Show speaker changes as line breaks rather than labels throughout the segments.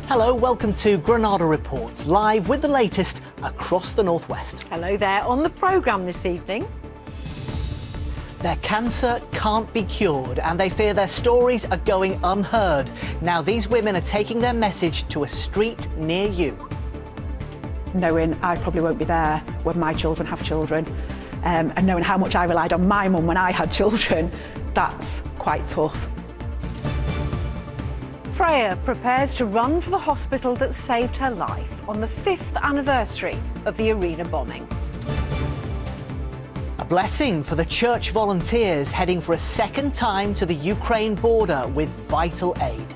Hello, welcome to Granada Reports, live with the latest across the northwest.
Hello there. On the programme this evening,
their cancer can't be cured and they fear their stories are going unheard. Now these women are taking their message to a street near you.
Knowing I probably won't be there when my children have children, and knowing how much I relied on my mum when I had children, that's quite tough.
Freya prepares to run for the hospital that saved her life on the 5th anniversary of the arena bombing.
A blessing for the church volunteers heading for a second time to the Ukraine border with vital aid.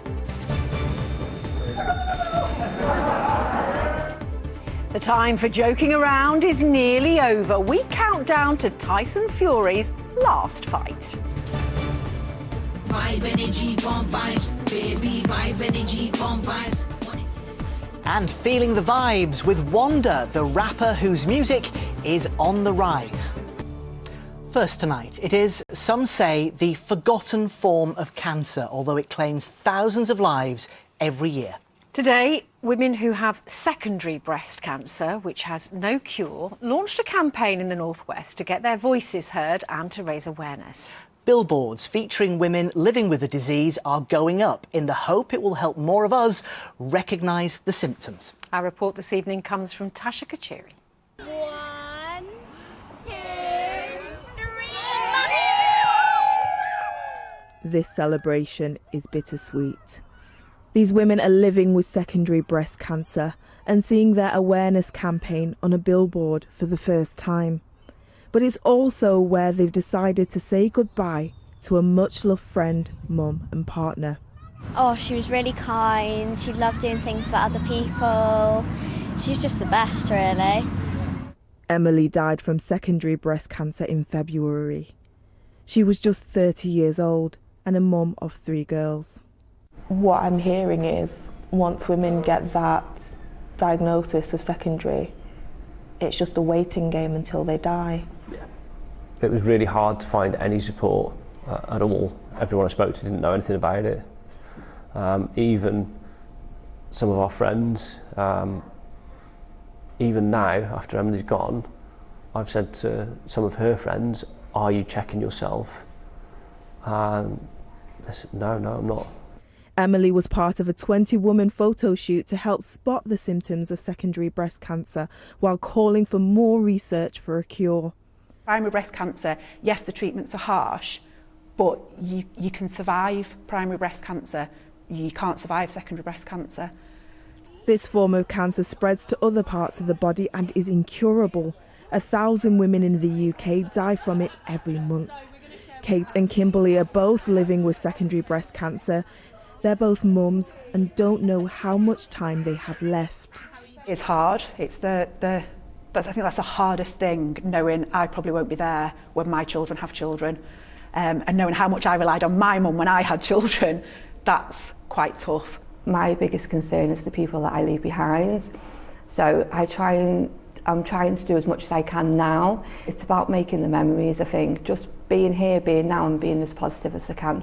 The time for joking around is nearly over. We count down to Tyson Fury's last fight.
Vibe energy, bomb vibes, baby, vibe energy, bomb vibes.
And feeling the vibes with Wanda, the rapper whose music is on the rise. First tonight, it is, some say, the forgotten form of cancer, although it claims thousands of lives every year.
Today, women who have secondary breast cancer, which has no cure, launched a campaign in the northwest to get their voices heard and to raise awareness.
Billboards featuring women living with the disease are going up in the hope it will help more of us recognise the symptoms.
Our report this evening comes from Tasha Kachiri.
1, 2, 3.
This celebration is bittersweet. These women are living with secondary breast cancer and seeing their awareness campaign on a billboard for the first time. But it's also where they've decided to say goodbye to a much-loved friend, mum and partner.
Oh, she was really kind. She loved doing things for other people. She was just the best, really.
Emily died from secondary breast cancer in February. She was just 30 years old and a mum of 3 girls. What I'm hearing is once women get that diagnosis of secondary, it's just a waiting game until they die.
It was really hard to find any support at all. Everyone I spoke to didn't know anything about it. Even some of our friends, even now, after Emily's gone, I've said to some of her friends, are you checking yourself? They said, no, I'm not.
Emily was part of a 20-woman photo shoot to help spot the symptoms of secondary breast cancer while calling for more research for a cure.
Primary breast cancer, yes, the treatments are harsh, but you can survive primary breast cancer. You can't survive secondary breast cancer.
This form of cancer spreads to other parts of the body and is incurable. 1,000 women in the UK die from it every month. Kate and Kimberly are both living with secondary breast cancer. They're both mums and don't know how much time they have left.
It's hard. It's I think that's the hardest thing, knowing I probably won't be there when my children have children, and knowing how much I relied on my mum when I had children, that's quite tough.
My biggest concern is the people that I leave behind. So I'm trying to do as much as I can now. It's about making the memories, I think, just being here, being now and being as positive as I can.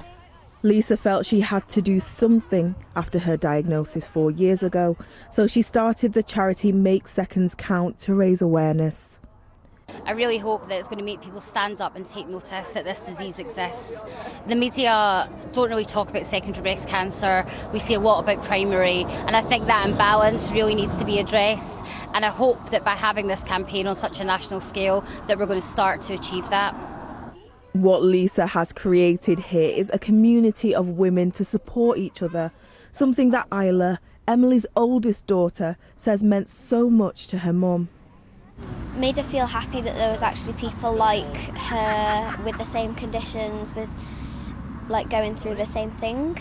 Lisa felt she had to do something after her diagnosis 4 years ago, so she started the charity Make Seconds Count to raise awareness.
I really hope that it's going to make people stand up and take notice that this disease exists. The media don't really talk about secondary breast cancer. We see a lot about primary, and I think that imbalance really needs to be addressed. And I hope that by having this campaign on such a national scale that we're going to start to achieve that.
What Lisa has created here is a community of women to support each other, something that Isla, Emily's oldest daughter, says meant so much to her mum.
Made her feel happy that there was actually people like her with the same conditions, with like going through the same thing.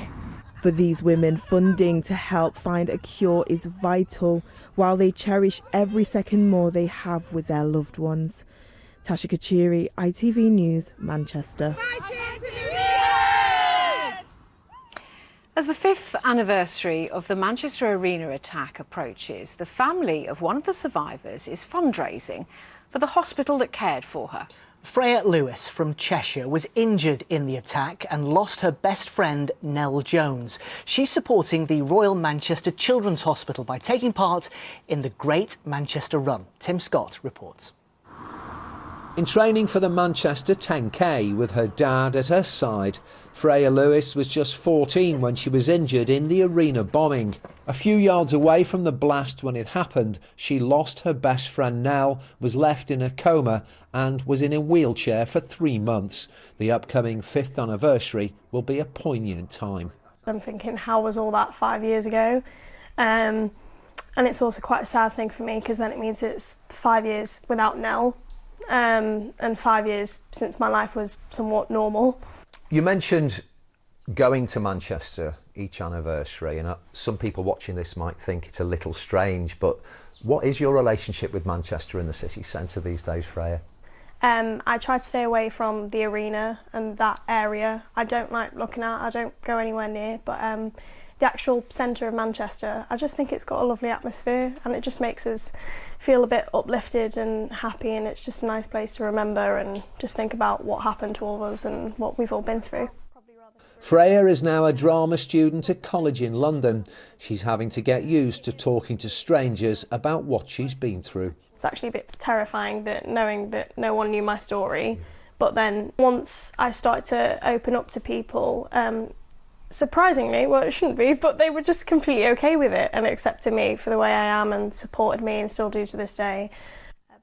For these women, funding to help find a cure is vital while they cherish every second more they have with their loved ones. Tasha Kachiri, ITV News, Manchester.
As the 5th anniversary of the Manchester Arena attack approaches, the family of one of the survivors is fundraising for the hospital that cared for her.
Freya Lewis from Cheshire was injured in the attack and lost her best friend, Nell Jones. She's supporting the Royal Manchester Children's Hospital by taking part in the Great Manchester Run. Tim Scott reports.
In training for the Manchester 10K with her dad at her side, Freya Lewis was just 14 when she was injured in the arena bombing. A few yards away from the blast when it happened, she lost her best friend Nell, was left in a coma and was in a wheelchair for 3 months. The upcoming 5th anniversary will be a poignant time.
I'm thinking, how was all that 5 years ago? And it's also quite a sad thing for me because then it means it's 5 years without Nell. And 5 years since my life was somewhat normal.
You mentioned going to Manchester each anniversary, and some people watching this might think it's a little strange, but what is your relationship with Manchester in the city centre these days, Freya?
I try to stay away from the arena and that area. I don't like looking at, I don't go anywhere near, but the actual centre of Manchester, I just think it's got a lovely atmosphere and it just makes us feel a bit uplifted and happy, and it's just a nice place to remember and just think about what happened to all of us and what we've all been through.
Freya is now a drama student at college in London. She's having to get used to talking to strangers about what she's been through.
It's actually a bit terrifying that knowing that no one knew my story, but then once I started to open up to people, surprisingly, well, it shouldn't be, but they were just completely okay with it and accepted me for the way I am and supported me and still do to this day.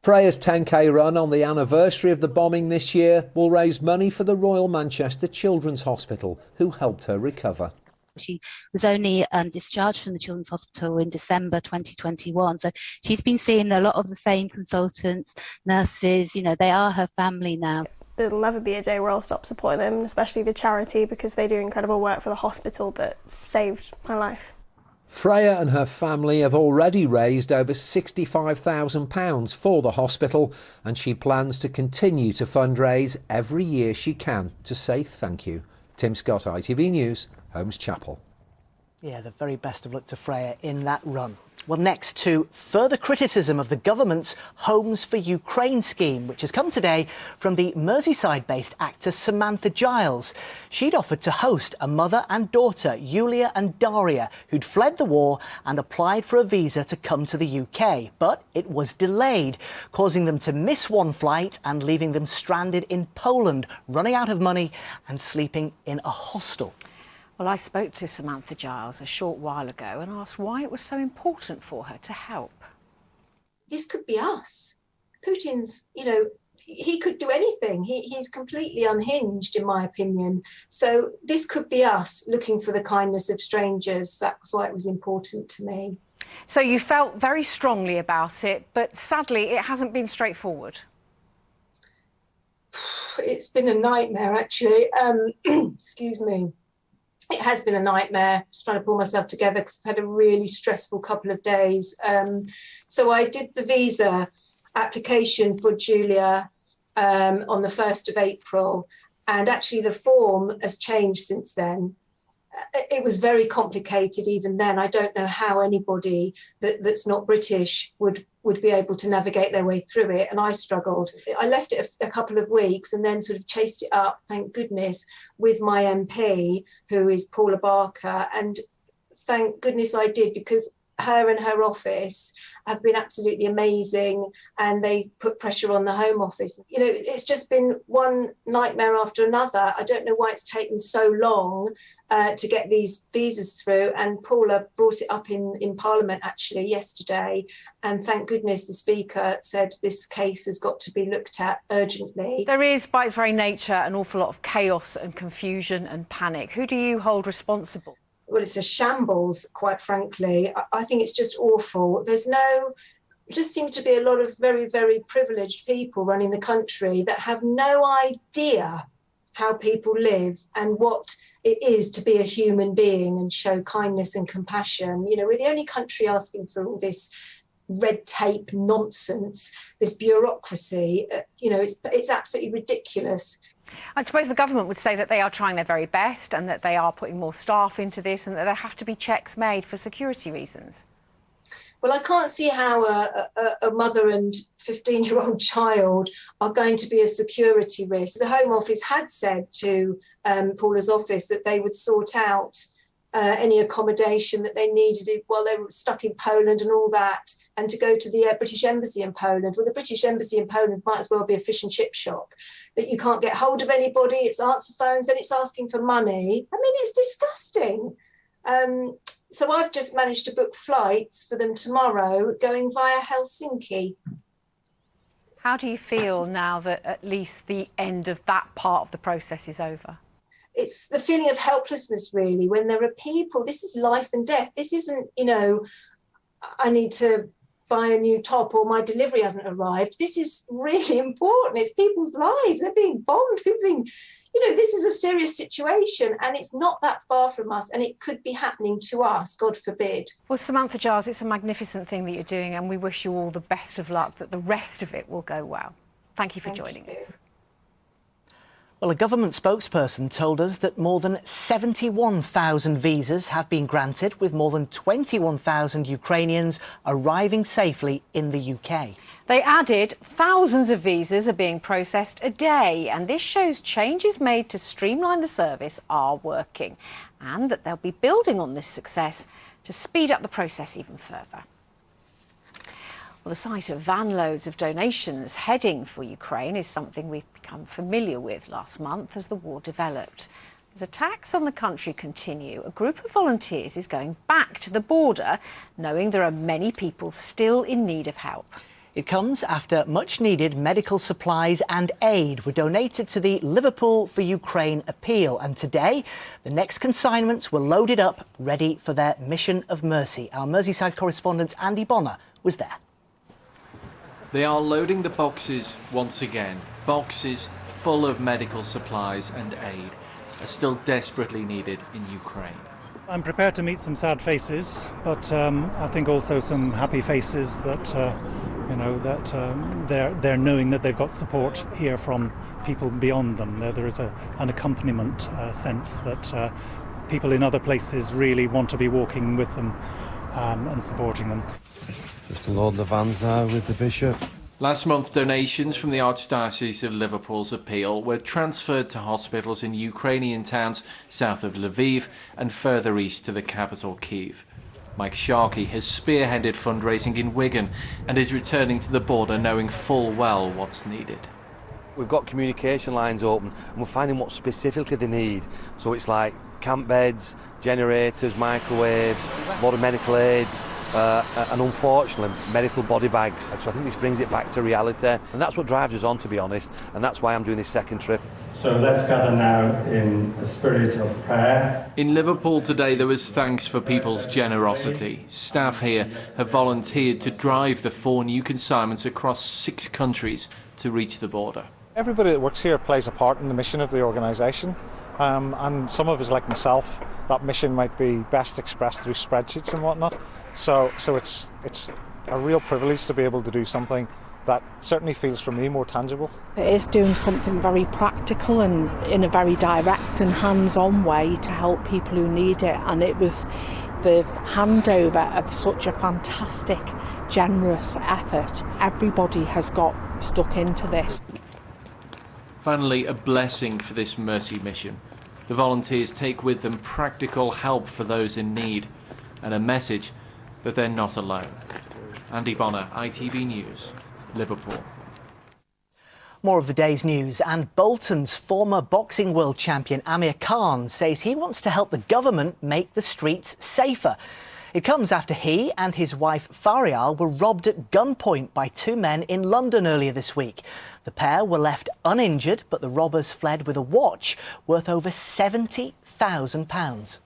Freya's 10K run on the anniversary of the bombing this year will raise money for the Royal Manchester Children's Hospital, who helped her recover.
She was only discharged from the Children's Hospital in December 2021, so she's been seeing a lot of the same consultants, nurses, you know, they are her family now.
There'll never be a day where I'll stop supporting them, especially the charity, because they do incredible work for the hospital that saved my life.
Freya and her family have already raised over £65,000 for the hospital, and she plans to continue to fundraise every year she can to say thank you. Tim Scott, ITV News, Holmes Chapel.
Yeah, the very best of luck to Freya in that run. Well, next to further criticism of the government's Homes for Ukraine scheme, which has come today from the Merseyside-based actor Samantha Giles. She'd offered to host a mother and daughter, Yulia and Daria, who'd fled the war and applied for a visa to come to the UK. But it was delayed, causing them to miss one flight and leaving them stranded in Poland, running out of money and sleeping in a hostel.
Well, I spoke to Samantha Giles a short while ago and asked why it was so important for her to help.
This could be us. Putin's, he could do anything. He's completely unhinged, in my opinion. So this could be us looking for the kindness of strangers. That's why it was important to me.
So you felt very strongly about it, but sadly it hasn't been straightforward.
It's been a nightmare, actually. Excuse me. It has been a nightmare, just trying to pull myself together because I've had a really stressful couple of days. So I did the visa application for Julia on the 1st of April, and actually the form has changed since then. It was very complicated even then. I don't know how anybody that's not British would be able to navigate their way through it, and I struggled. I left it a couple of weeks and then sort of chased it up, thank goodness, with my MP, who is Paula Barker, and thank goodness I did, because her and her office have been absolutely amazing, and they put pressure on the Home Office. It's just been one nightmare after another. I don't know why it's taken so long to get these visas through, and Paula brought it up in Parliament actually yesterday, and thank goodness the Speaker said this case has got to be looked at urgently.
There is, by its very nature, an awful lot of chaos and confusion and panic. Who do you hold responsible?
Well, it's a shambles, quite frankly. I think it's just awful. There just seems to be a lot of very, very privileged people running the country that have no idea how people live and what it is to be a human being and show kindness and compassion. We're the only country asking for all this red tape nonsense, this bureaucracy. It's absolutely ridiculous.
I suppose the government would say that they are trying their very best and that they are putting more staff into this and that there have to be checks made for security reasons.
Well, I can't see how a mother and 15-year-old child are going to be a security risk. The Home Office had said to Paula's office that they would sort out any accommodation that they needed while they were stuck in Poland and all that, and to go to the British Embassy in Poland. Well, the British Embassy in Poland might as well be a fish and chip shop, that you can't get hold of anybody, it's answer phones, and it's asking for money. I mean, it's disgusting. So I've just managed to book flights for them tomorrow going via Helsinki.
How do you feel now that at least the end of that part of the process is over?
It's the feeling of helplessness, really, when there are people. This is life and death. This isn't, you know, I need to buy a new top or my delivery hasn't arrived. This is really important. It's people's lives. They're being bombed. People being, you know, this is a serious situation and it's not that far from us and it could be happening to us, God forbid.
Well, Samantha Giles, it's a magnificent thing that you're doing and we wish you all the best of luck, that the rest of it will go well. Thank you for joining us.
Well, a government spokesperson told us that more than 71,000 visas have been granted, with more than 21,000 Ukrainians arriving safely in the UK.
They added thousands of visas are being processed a day, and this shows changes made to streamline the service are working, and that they'll be building on this success to speed up the process even further. Well, the sight of van loads of donations heading for Ukraine is something we've become familiar with last month as the war developed. As attacks on the country continue, a group of volunteers is going back to the border, knowing there are many people still in need of help.
It comes after much-needed medical supplies and aid were donated to the Liverpool for Ukraine appeal. And today, the next consignments were loaded up, ready for their mission of mercy. Our Merseyside correspondent Andy Bonner was there.
They are loading the boxes once again. Boxes full of medical supplies and aid are still desperately needed in Ukraine.
I'm prepared to meet some sad faces, but I think also some happy faces that, they're knowing that they've got support here from people beyond them. There is an accompaniment sense that people in other places really want to be walking with them and supporting them.
Just to load the vans now with the bishop.
Last month, donations from the Archdiocese of Liverpool's appeal were transferred to hospitals in Ukrainian towns south of Lviv and further east to the capital, Kyiv. Mike Sharkey has spearheaded fundraising in Wigan and is returning to the border knowing full well what's needed.
We've got communication lines open and we're finding what specifically they need. So it's like camp beds, generators, microwaves, a lot of medical aids, and unfortunately medical body bags. So I think this brings it back to reality, and that's what drives us on, to be honest, and that's why I'm doing this second trip.
So let's gather now in a spirit of prayer.
In Liverpool today there was thanks for people's generosity. Staff here have volunteered to drive the 4 new consignments across 6 countries to reach the border.
Everybody that works here plays a part in the mission of the organisation. And some of us, like myself, that mission might be best expressed through spreadsheets and whatnot. So it's a real privilege to be able to do something that certainly feels for me more tangible.
It is doing something very practical and in a very direct and hands-on way to help people who need it. And it was the handover of such a fantastic, generous effort. Everybody has got stuck into this.
Finally, a blessing for this mercy mission. The volunteers take with them practical help for those in need and a message that they're not alone. Andy Bonner, ITV News, Liverpool.
More of the day's news, and Bolton's former boxing world champion Amir Khan says he wants to help the government make the streets safer. It comes after he and his wife Farial were robbed at gunpoint by 2 men in London earlier this week. The pair were left uninjured, but the robbers fled with a watch worth over £70,000.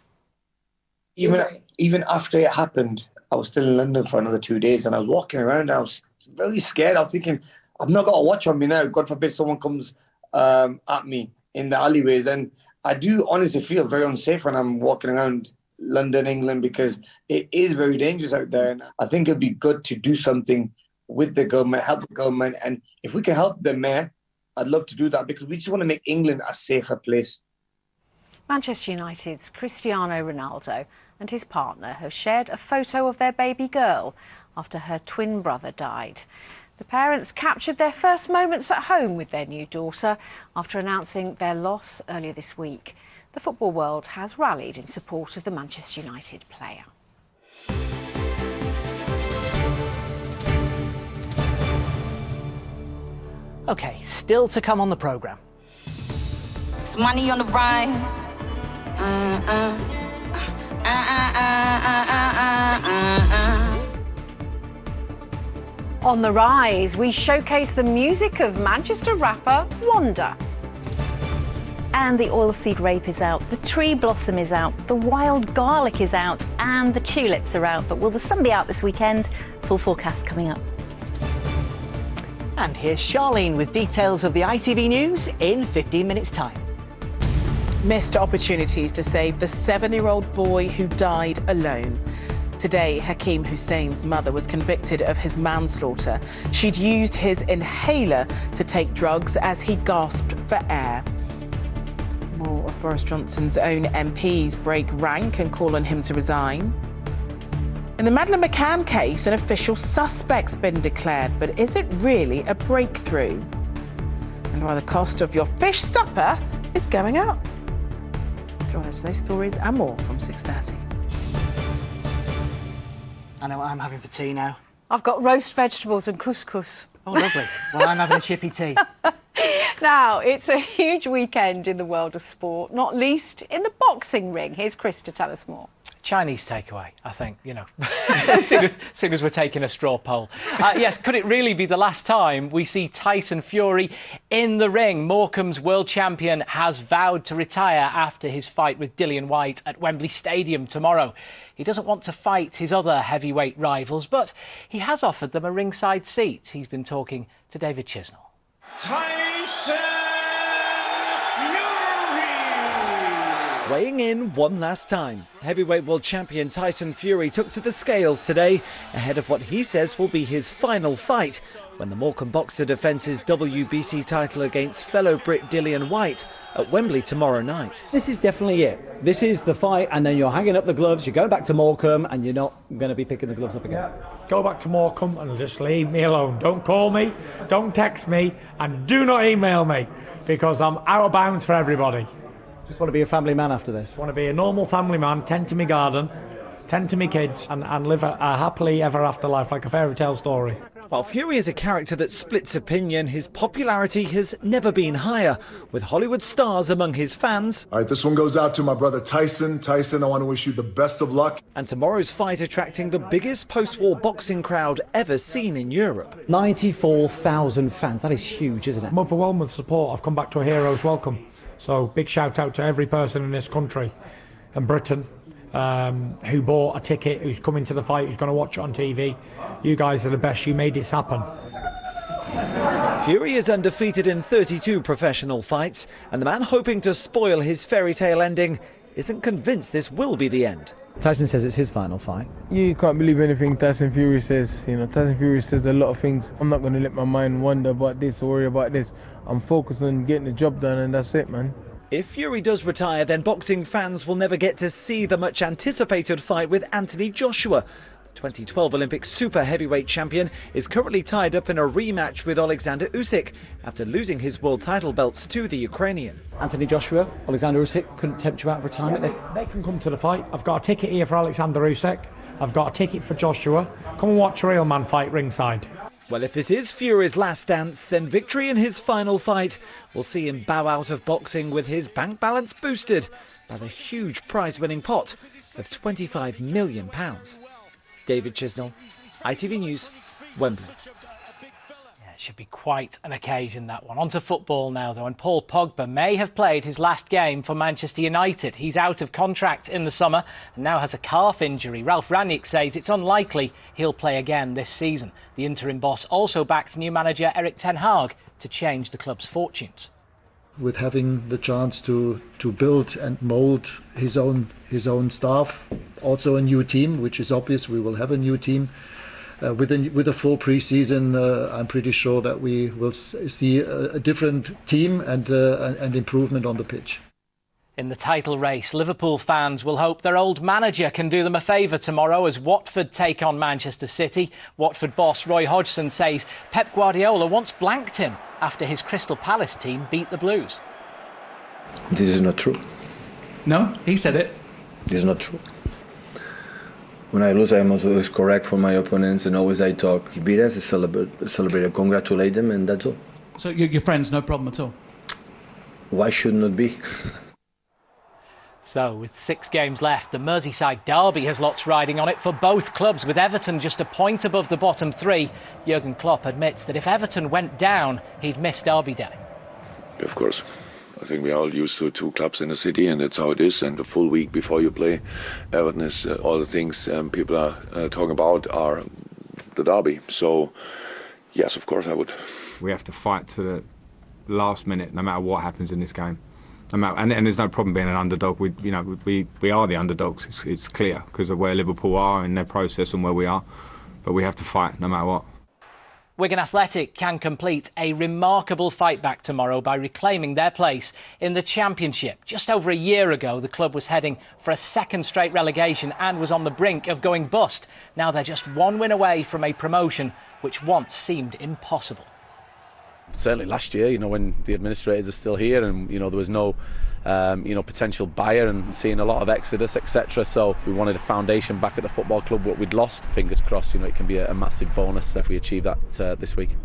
Even after it happened, I was still in London for another 2 days, and I was walking around. I was very scared. I was thinking, I've not got a watch on me now. God forbid someone comes at me in the alleyways. And I do honestly feel very unsafe when I'm walking around London, England, because it is very dangerous out there. And I think it'd be good to do something with the government, help the government. And if we can help the mayor, I'd love to do that, because we just want to make England a safer place.
Manchester United's Cristiano Ronaldo and his partner have shared a photo of their baby girl after her twin brother died. The parents captured their first moments at home with their new daughter after announcing their loss earlier this week. The football world has rallied in support of the Manchester United player.
OK, still to come on the programme.
It's money on the rise.
On the rise, we showcase the music of Manchester rapper Wonder.
And the oilseed rape is out, the tree blossom is out, the wild garlic is out, and the tulips are out. But will the sun be out this weekend? Full forecast coming up.
And here's Charlene with details of the ITV News in 15 minutes' time.
Missed opportunities to save the 7-year-old boy who died alone. Today, Hakeem Hussein's mother was convicted of his manslaughter. She'd used his inhaler to take drugs as he gasped for air. More of Boris Johnson's own MPs break rank and call on him to resign. In the Madeleine McCann case, an official suspect's been declared, but is it really a breakthrough? And why the cost of your fish supper is going up. Join us for those stories and more from 6:30.
I know what I'm having for tea now.
I've got roast vegetables and couscous.
Oh, lovely. Well, I'm having a chippy tea.
Now, it's a huge weekend in the world of sport, not least in the boxing ring. Here's Chris to tell us more.
Chinese takeaway, I think, soon as we're taking a straw poll. Yes, could it really be the last time we see Tyson Fury in the ring? Morecambe's world champion has vowed to retire after his fight with Dillian Whyte at Wembley Stadium tomorrow. He doesn't want to fight his other heavyweight rivals, but he has offered them a ringside seat. He's been talking to David Chisnell.
Tyson Fury!
Weighing in one last time, heavyweight world champion Tyson Fury took to the scales today ahead of what he says will be his final fight when the Morecambe boxer defends his WBC title against fellow Brit Dillian Whyte at Wembley tomorrow night.
This is definitely it. This is the fight, and then you're hanging up the gloves, you're going back to Morecambe, and you're not going to be picking the gloves up again.
Yeah. Go back to Morecambe and just leave me alone. Don't call me, don't text me, and do not email me, because I'm out of bounds for everybody.
Just want to be a family man after this?
Want to be a normal family man, tend to my garden, tend to my kids, and live a happily ever after life like a fairy tale story.
While Fury is a character that splits opinion, his popularity has never been higher, with Hollywood stars among his fans.
All right, this one goes out to my brother Tyson. Tyson, I want to wish you the best of luck.
And tomorrow's fight attracting the biggest post-war boxing crowd ever seen in Europe.
94,000 fans, that is huge, isn't it?
I'm overwhelmed with support. I've come back to a hero's welcome. So big shout out to every person in this country and Britain who bought a ticket, who's coming to the fight, who's going to watch it on TV. You guys are the best. You made this happen.
Fury is undefeated in 32 professional fights, and the man hoping to spoil his fairy tale ending isn't convinced this will be the end.
Tyson says it's his final fight.
You can't believe anything Tyson Fury says. Tyson Fury says a lot of things. I'm not going to let my mind wander about this or worry about this. I'm focused on getting the job done, and that's it, man.
If Fury does retire, then boxing fans will never get to see the much anticipated fight with Anthony Joshua. The 2012 Olympic super heavyweight champion is currently tied up in a rematch with Alexander Usyk after losing his world title belts to the Ukrainian.
Anthony Joshua, Alexander Usyk couldn't tempt you out of retirement?
They can come to the fight. I've got a ticket here for Alexander Usyk. I've got a ticket for Joshua. Come and watch a real man fight ringside.
Well, if this is Fury's last dance, then victory in his final fight will see him bow out of boxing with his bank balance boosted by the huge prize-winning pot of £25 million. David Chisnell, ITV News, Wembley.
It should be quite an occasion, that one. On to football now, though, and Paul Pogba may have played his last game for Manchester United. He's out of contract in the summer and now has a calf injury. Ralph Rangnick says it's unlikely he'll play again this season. The interim boss also backed new manager Erik ten Hag to change the club's fortunes.
With having the chance to build and mould his own staff, also a new team, which is obvious we will have a new team. With a full pre-season, I'm pretty sure that we will see a different team and improvement on the pitch.
In the title race, Liverpool fans will hope their old manager can do them a favour tomorrow as Watford take on Manchester City. Watford boss Roy Hodgson says Pep Guardiola once blanked him after his Crystal Palace team beat the Blues.
This is not true.
No, he said it.
This is not true. When I lose, I am always correct for my opponents, and always I talk. He beat us, celebrate, congratulate them, and that's all.
So your friends, no problem at all?
Why should not be?
So, with 6 games left, the Merseyside derby has lots riding on it for both clubs, with Everton just a point above the bottom 3. Jurgen Klopp admits that if Everton went down, he'd miss derby day.
Of course. I think we're all used to 2 clubs in the city, and that's how it is. And the full week before you play Everton is all the things people are talking about are the derby. So, yes, of course I would.
We have to fight to the last minute, no matter what happens in this game. And there's no problem being an underdog. We are the underdogs. It's clear because of where Liverpool are in their process and where we are. But we have to fight no matter what.
Wigan Athletic can complete a remarkable fight back tomorrow by reclaiming their place in the Championship. Just over a year ago, the club was heading for a 2nd straight relegation and was on the brink of going bust. Now they're just 1 win away from a promotion which once seemed impossible.
Certainly last year, when the administrators are still here and, there was no, potential buyer and seeing a lot of exodus, etc. So we wanted a foundation back at the football club, what we'd lost. Fingers crossed, it can be a massive bonus if we achieve that this week.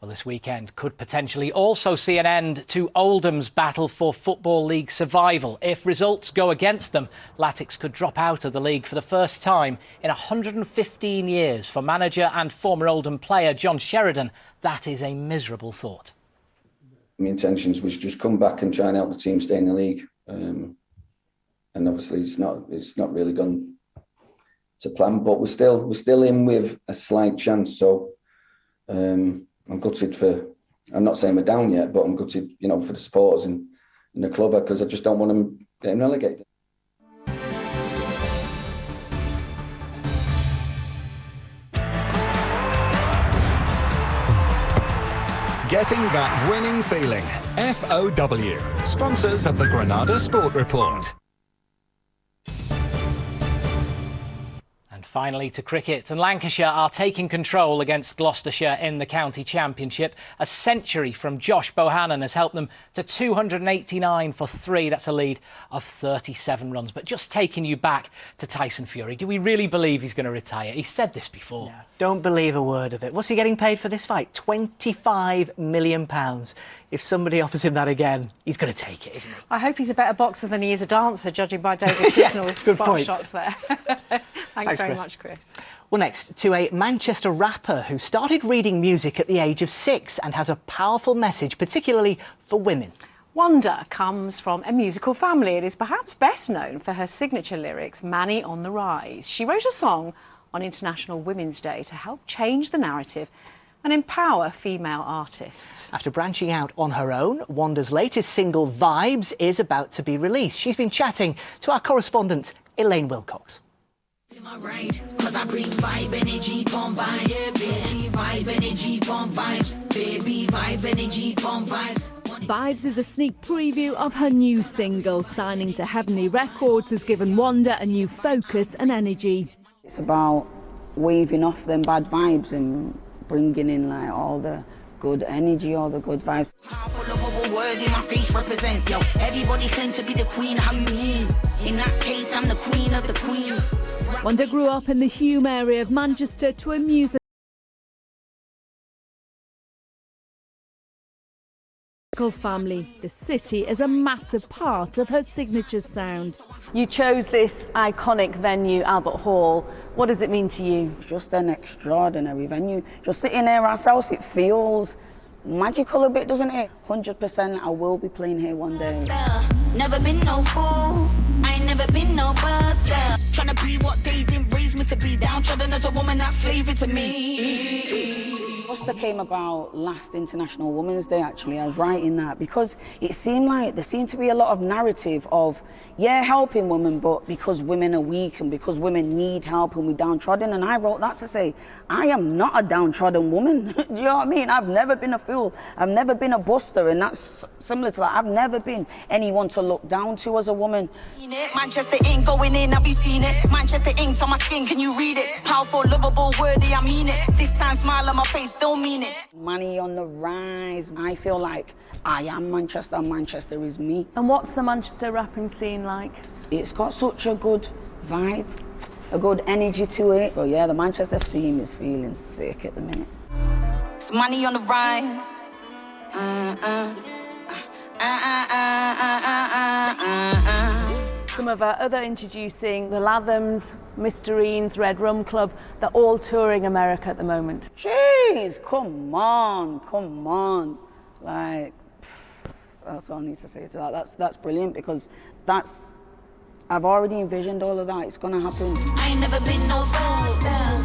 Well, this weekend could potentially also see an end to Oldham's battle for Football League survival. If results go against them, Latics could drop out of the league for the first time in 115 years. For manager and former Oldham player John Sheridan, that is a miserable thought.
My intentions was just come back and try and help the team stay in the league. And obviously it's not really gone to plan, but we're still in with a slight chance. So I'm gutted I'm not saying we're down yet, but I'm gutted, for the supporters and the club, because I just don't want them getting relegated.
Getting that winning feeling. FOW, sponsors of the Granada Sport Report.
And finally to cricket, and Lancashire are taking control against Gloucestershire in the County Championship. A century from Josh Bohannon has helped them to 289 for 3. That's a lead of 37 runs. But just taking you back to Tyson Fury, do we really believe he's going to retire? He said this before.
No, don't believe a word of it. What's he getting paid for this fight? £25 million. If somebody offers him that again, he's going to take it, isn't he?
I hope he's a better boxer than he is a dancer, judging by David Chisnell's spot shots there. Thanks very much, Chris.
Well, next, to a Manchester rapper who started reading music at the age of 6 and has a powerful message, particularly for women.
Wonder comes from a musical family and is perhaps best known for her signature lyrics, Manny on the Rise. She wrote a song on International Women's Day to help change the narrative and empower female artists.
After branching out on her own, Wanda's latest single, Vibes, is about to be released. She's been chatting to our correspondent, Elaine Wilcox.
Cause I bring vibe energy, bomb vibes, yeah, baby, vibe energy, bomb vibes, baby, vibe energy, bomb vibes.
Vibes is a sneak preview of her new single. Signing to Heavenly Records has given Wanda a new focus and energy.
It's about waving off them bad vibes and bringing in like all the good energy, all the good vibes.
Powerful, lovable word in my face represent, yo. Everybody claims to be the queen, how you mean? In that case, I'm the queen of the queens.
Wanda grew up in the Hume area of Manchester to a musical family. The city is a massive part of her signature sound.
You chose this iconic venue, Albert Hall. What does it mean to you?
It's just an extraordinary venue. Just sitting there ourselves, it feels magical a bit, doesn't it? 100% I will be playing here one day.
Never been no fool, I ain't never been no buster. Trying to be what they didn't raise me to be, downtrodden as a woman, not slavery to me.
Buster came about last International Women's Day, actually. I was writing that because it seemed like there seemed to be a lot of narrative of, yeah, helping women, but because women are weak and because women need help and we're downtrodden. And I wrote that to say, I am not a downtrodden woman. You know what I mean? I've never been a fool. I've never been a buster, and that's similar to that. I've never been anyone to look down to as a woman.
Manchester ink going in, have you seen it? Manchester ink on my skin, can you read it? Powerful, lovable, worthy, I mean it. This time smile on my face, don't mean it.
Money on the rise. I feel like I am Manchester and Manchester is me.
And what's the Manchester rapping scene like?
It's got such a good vibe, a good energy to it. But yeah, the Manchester team is feeling sick at the minute.
It's money on the rise.
Some of our other introducing, the Lathams, Mysterines, Red Rum Club, they're all touring America at the moment.
Jeez, come on. Like, that's all I need to say to that. That's brilliant because I've already envisioned all of that. It's gonna happen.
I ain't never been no fool.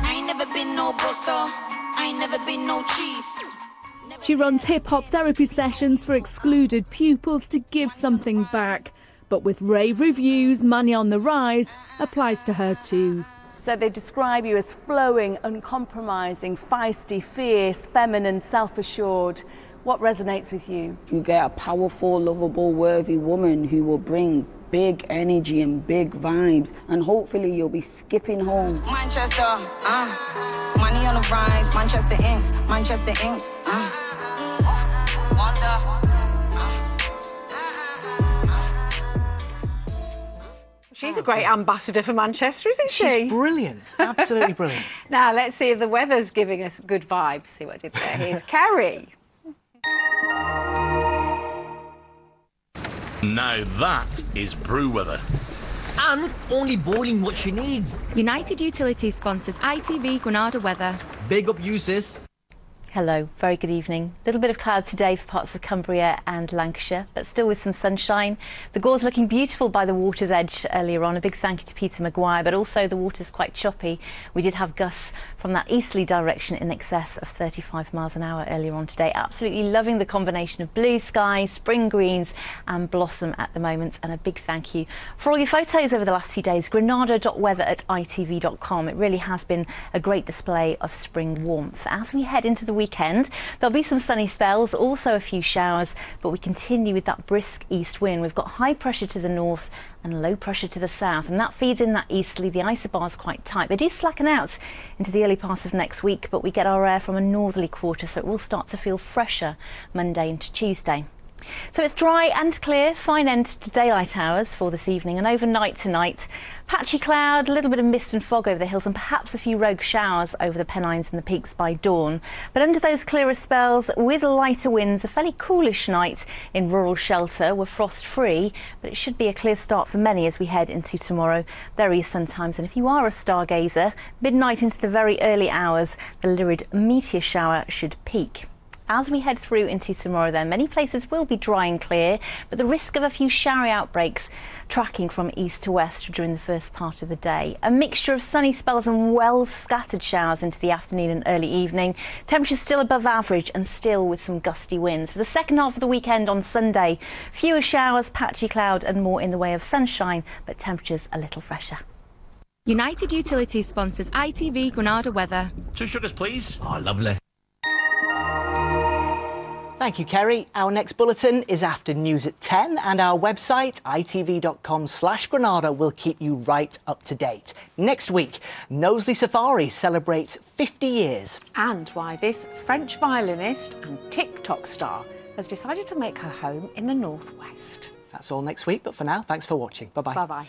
I ain't never been no buster. I ain't never been no chief.
She runs hip-hop therapy sessions for excluded pupils to give something back. But with rave reviews, Money on the Rise applies to her too.
So they describe you as flowing, uncompromising, feisty, fierce, feminine, self-assured. What resonates with you?
You get a powerful, lovable, worthy woman who will bring big energy and big vibes, and hopefully you'll be skipping home.
Manchester, money on the rise. Manchester Inks, Manchester Inks, Wonder.
She's a great ambassador for Manchester, isn't she?
She's brilliant, absolutely brilliant.
Now, let's see if the weather's giving us good vibes. See what I did there. Here's Kerry.
Now that is brew weather.
And only boiling what she needs.
United Utilities sponsors ITV Granada weather.
Big up you, sis.
Hello, very good evening. A little bit of clouds today for parts of Cumbria and Lancashire, but still with some sunshine. The Gore's looking beautiful by the water's edge earlier on. A big thank you to Peter Maguire, but also the water's quite choppy. We did have gusts from that easterly direction in excess of 35 miles an hour earlier on today. Absolutely loving the combination of blue sky, spring greens and blossom at the moment. And a big thank you for all your photos over the last few days. Granada.weather@itv.com. It really has been a great display of spring warmth. As we head into the weekend, there'll be some sunny spells, also a few showers, but we continue with that brisk east wind. We've got high pressure to the north and low pressure to the south, and that feeds in that easterly. The isobars quite tight. They do slacken out into the early part of next week, but we get our air from a northerly quarter, so it will start to feel fresher Monday into Tuesday. So it's dry and clear, fine end to daylight hours for this evening, and overnight tonight, patchy cloud, a little bit of mist and fog over the hills and perhaps a few rogue showers over the Pennines and the peaks by dawn. But under those clearer spells with lighter winds, a fairly coolish night in rural shelter. We're frost free, but it should be a clear start for many as we head into tomorrow. There is sometimes, and if you are a stargazer, midnight into the very early hours, the lurid meteor shower should peak. As we head through into tomorrow then, many places will be dry and clear, but the risk of a few showery outbreaks tracking from east to west during the first part of the day. A mixture of sunny spells and well scattered showers into the afternoon and early evening. Temperatures still above average and still with some gusty winds. For the second half of the weekend on Sunday, fewer showers, patchy cloud and more in the way of sunshine, but temperatures a little fresher.
United Utilities sponsors ITV Granada weather.
2 sugars, please.
Oh, lovely.
Thank you, Kerry. Our next bulletin is after news at 10, and our website, itv.com/Granada, will keep you right up to date. Next week, Knowsley Safari celebrates 50 years.
And why this French violinist and TikTok star has decided to make her home in the northwest.
That's all next week, but for now, thanks for watching. Bye-bye.
Bye-bye.